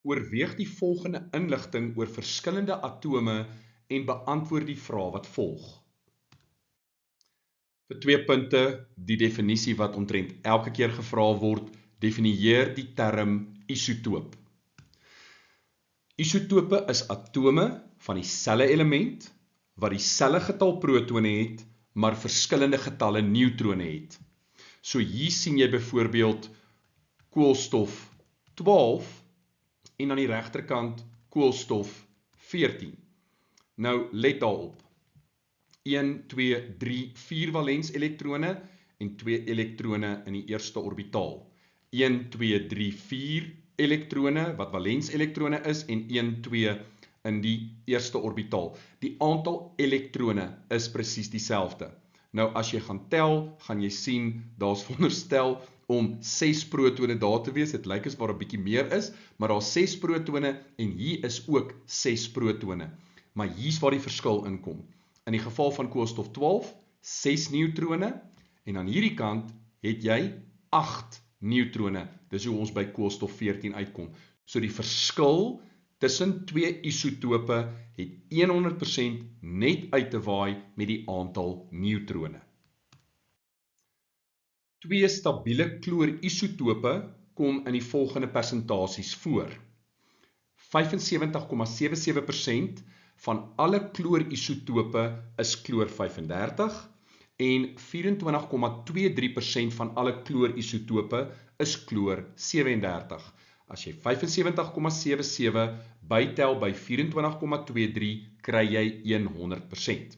Oorweeg die volgende inligting oor verskillende atome en beantwoord die vraag wat volg. Vir 2 punte, die definisie wat omtrent elke keer gevra word, definieer die term isotoop. Isotope is atome van dieselfde element, wat dieselfde getal protone het, maar verskillende getalle neutrone het. So hier sien jy byvoorbeeld koolstof 12 en aan die regterkant koolstof 14. Nou let daarop. 1, 2, 3, 4 valens elektrone en 2 elektrone in die eerste orbitaal. 1, 2, 3, 4 elektrone wat valens elektrone is en 1, 2 in die eerste orbitaal. Die aantal elektrone is presies dieselfde. Nou as jy gaan tel, gaan jy sien, daar's veronderstel om 6 protone daar te wees. Dit lyk as waar 'n bietjie meer is, maar daar's 6 protone en hier is ook 6 protone. Maar hier's waar die verskil inkom. In die geval van koolstof 12, 6 neutrone en aan hierdie kant het jy 8 neutrone. Dis hoe ons by koolstof 14 uitkom. So die verskil tussen 2 isotope het 100% net uit te waai met die aantal neutrone. 2 stabiele chloor-isotope kom in die volgende persentasies voor. 75,77% van alle chloor-isotope is chloor 35 en 24,23% van alle chloor-isotope is chloor 37. As jy 75,77 bytel by 24,23, kry jy 100%.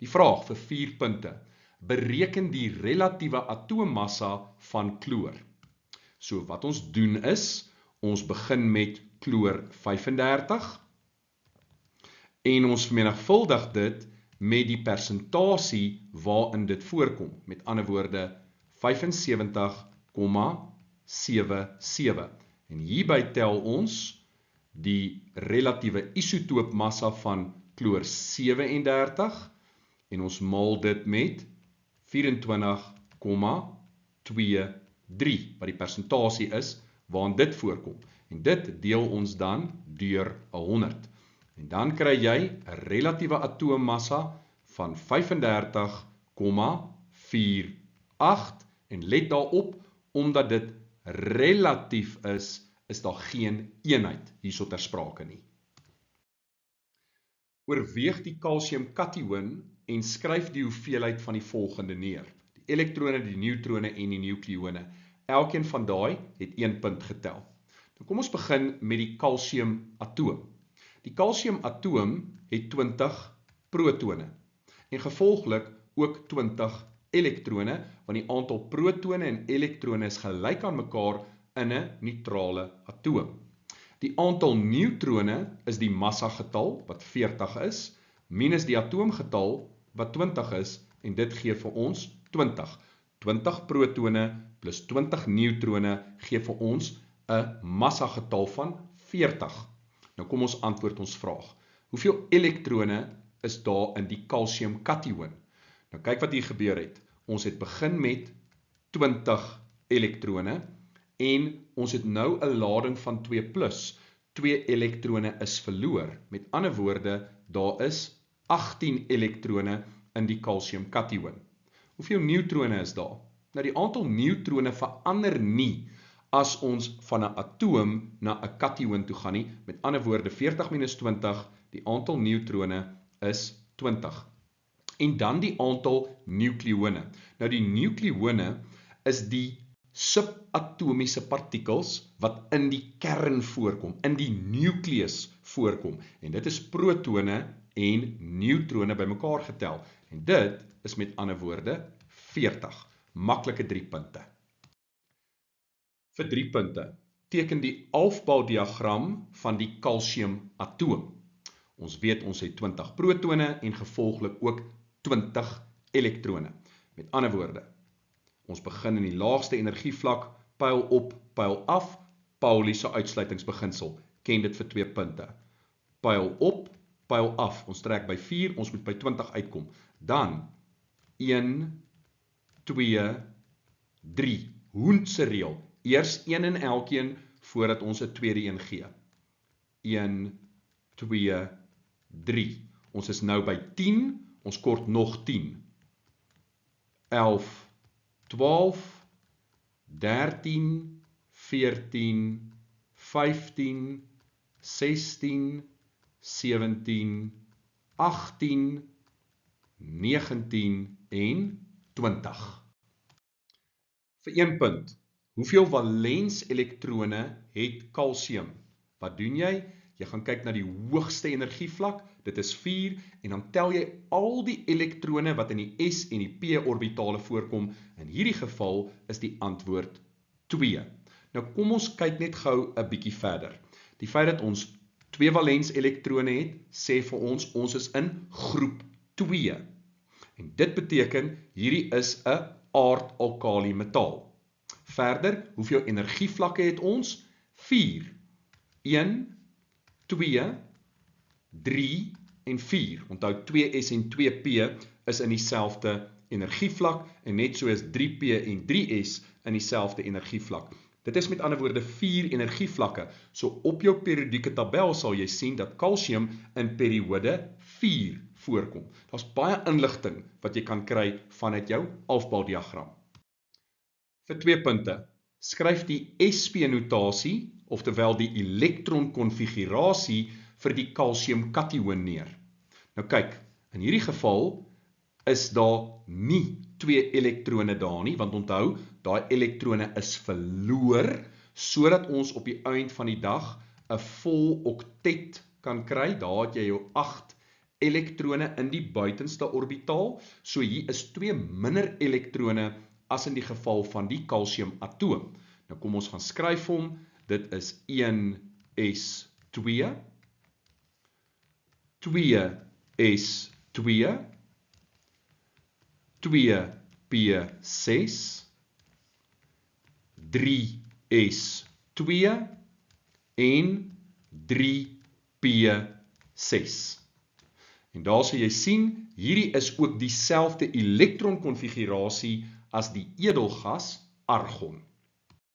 Die vraag vir 4 punte. Bereken die relatiewe atoommassa van chloor. So wat ons doen is, ons begin met chloor 35 en ons vermenigvuldig dit met die persentasie waarin dit voorkom. Met ander woorde 75,77. En hierby tel ons die relatiewe isotoopmassa van chloor 37 en ons maal dit met 24,23 wat die persentasie is waarin dit voorkom. En dit deel ons dan deur 100. En dan kry jy 'n relatiewe atoommassa van 35,48 en let daarop, omdat dit relatief is daar geen eenheid hierso ter sprake nie. Oorweeg die kalsiumkation en skryf die hoeveelheid van die volgende neer. Die elektrone, die neutrone en die nukleone. Elkeen van daai het 1 punt getel. Nou kom ons begin met die kalsiumatoom. Die kalsiumatoom het 20 protone en gevolglik ook 20 elektrone, want die aantal protone en elektrone is gelyk aan mekaar in 'n neutrale atoom. Die aantal neutrone is die massagetal wat 40 is, minus die atoomgetal wat 20 is en dit gee vir ons 20. 20 protone plus 20 neutrone gee vir ons 'n massagetal van 40. Nou kom ons antwoord ons vraag. Hoeveel elektrone is daar in die kalsiumkation? Nou kyk wat hier gebeur het. Ons het begin met 20 elektrone en ons het nou 'n lading van 2+. 2 elektrone is verloor. Met ander woorde, daar is 18 elektrone in die kalsiumkation. Hoeveel neutrone is daar? Nou die aantal neutrone verander nie as ons van 'n atoom na 'n kation toe gaan nie. Met ander woorde 40 minus 20, die aantal neutrone is 20. En dan die aantal nukleone. Nou die nukleone is die subatomiese partikels wat in die kern voorkom, in die nukleus voorkom. En dit is protone en neutrone bymekaar getel. En dit is met ander woorde 40. Maklike 3 punte. Vir 3 punte. Teken die afboudiagram van die kalsiumatoom. Ons weet ons het 20 protone en gevolglik ook 20 elektrone. Met ander woorde, ons begin in die laagste energievlak, pyl op, pyl af, Pauli's uitsluitingsbeginsel. Ken dit vir 2 punte. Pyl op, pyl af. Ons trek by 4, ons moet by 20 uitkom. Dan 1, 2, 3. Hoendse reël. Eers 1 in elkeen voordat ons 'n tweede een gee. 1, 2, 3. Ons is nou by 10, ons kort nog 10. 11, 12, 13, 14, 15, 16, 17, 18, 19 en 20. Vir 1 punt, hoeveel valens elektrone het kalsium? Wat doen jy? Jy gaan kyk na die hoogste energievlak, dit is 4, en dan tel jy al die elektrone wat in die S en die P orbitale voorkom. In hierdie geval is die antwoord 2. Nou kom ons kyk net gou 'n bietjie verder. Die feit dat ons 2 valens elektrone het, sê vir ons is in groep 2. En dit beteken, hierdie is 'n aardalkali metaal. Verder, hoeveel energievlakke het ons? 4. 1, 2, 3 en 4. Onthou 2S en 2P is in dieselfde energievlak en net so is 3P en 3S in dieselfde energievlak. Dit is met ander woorde 4 energievlakke. So op jou periodieke tabel sal jy sien dat kalsium in periode 4 voorkom. Daar's baie inligting wat jy kan kry vanuit jou afboudiagram. Vir 2 punte, skryf die SP-notasie, oftewel die elektronkonfigurasie vir die kalsiumkation neer. Nou kyk, in hierdie geval is daar nie 2 elektrone daar nie, want onthou, daai elektrone is verloor, sodat ons op die eind van die dag 'n vol oktet kan kry. Daar het jy jou 8 elektrone in die buitenste orbitaal, so hier is 2 minder elektrone as in die geval van die kalsiumatoom. Nou kom ons gaan skryf hom, dit is 1s2, 2s2, 2p6, 3s2 en 3p6. En daar sal jy sien, hierdie is ook dieselfde elektronkonfigurasie as die edelgas argon.